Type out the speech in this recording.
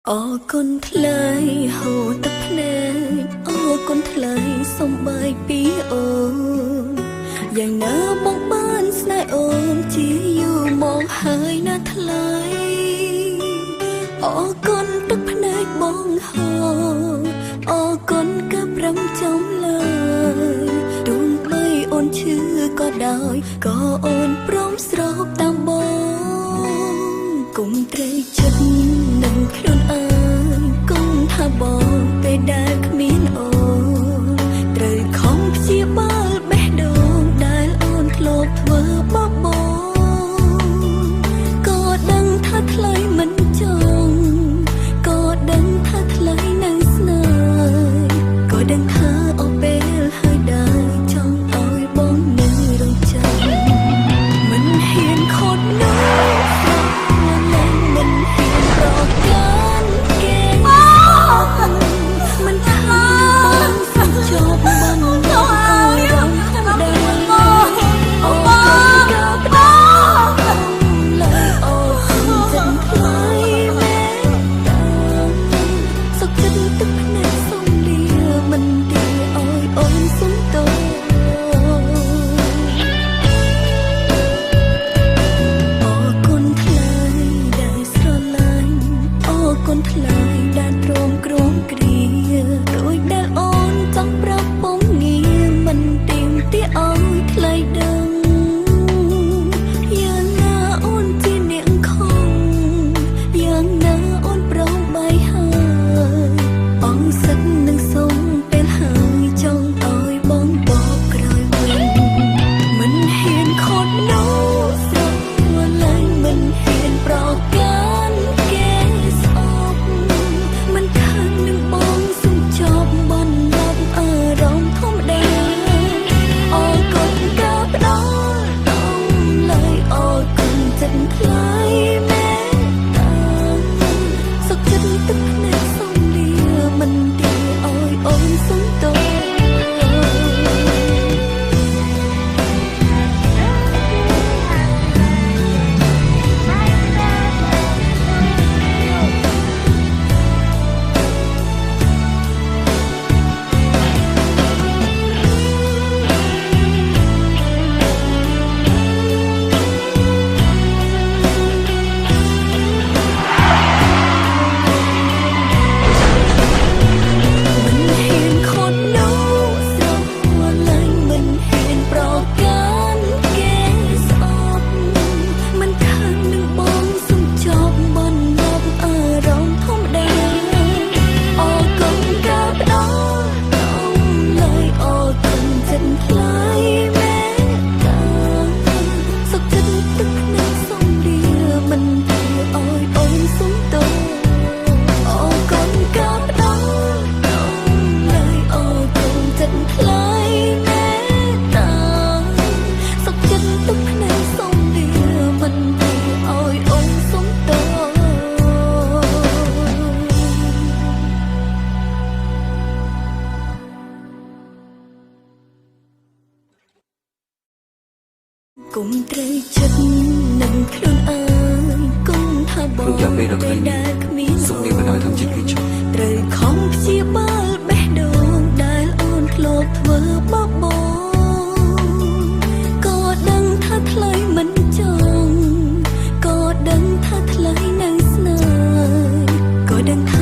គុណថ្លៃហូរទឹកភ្នែកគុណថ្លៃសំបាយពីអូនយ៉ាងណាបងបានស្នេហ៍អូនជាយូរមកហើយណាថ្លៃគុណទឹកភ្នែកបងហូរគុណកាប់រំចំលើយទោះបីអូនឈឺក៏ដោយក៏អូនព្រមស្រូបតាមបងគុំត្រេកចិត្តនឹងខ្លួនឯងគុំថាបងពេលដែលគ្មានអូនត្រូវខំព្យាបាលបេះដូងដែលអូនធ្លាប់ធ្វើបបោក៏ដឹងថាថ្លៃមិនចង់ក៏ដឹងថាថ្លៃនៅស្នេហ៍ក៏ដឹងថាអូពេលហើយដែរចង់ឲ្យបងនៅរងចាំមិនហ៊ានខត់នៅមិនហ៊ានប្រកាន់គេមិនថាបងសុំជប់បងលោកឲ្យរំធម្មតាអូក៏ផ្ដោលើអូចិនថ្លៃមែនតាសុខចិត្តទឹកភ្នែកសំលៀមិនទីឲ្យអូនសុំតោគុណថ្លៃដែលស្រឡាញ់គុណថ្លៃដែលទ្រាំក្រំគ្រាដូចដែលអូនចង់ប្រាប់បងងារមិនទៀមទាឲ្យថ្លៃដឹងយ៉ាងណាអូនជាអ្នកខំយ៉ាងណាអូនប្រងបាយហើយបងសិតនឹងសុំពេលហើយចង់ឲ្យបងបកក្រោយវិញមិនហ៊ានខត់នៅស្រឡាញ់មិនហ៊ានប្រកាន់គេស្អប់មិនខាននឹងបងសុំចប់បនលប់អារម្មណ៍ធម្មតាគុណកាផ្ដល់តំលើយគុណចិត្តថ្លៃមែនតាសុខចិត្តទឹកភ្នែកសំលៀមិនទីឲ្យអូនសុំតោគុំត្រេកចិត្តនឹងខ្លួនឯងគុំថាបងពេលដែលគ្មានសុខនេះមិនឲ្យធ្វើចិត្តវាឈប់ត្រូវខំព្យាបាលបេះដូងដែលអូនធ្លាប់ធ្វើបបោក៏ដឹងថាថ្លៃមិនចង់ក៏ដឹងថាថ្លៃនៅស្នេហ៍ក៏ដឹងថា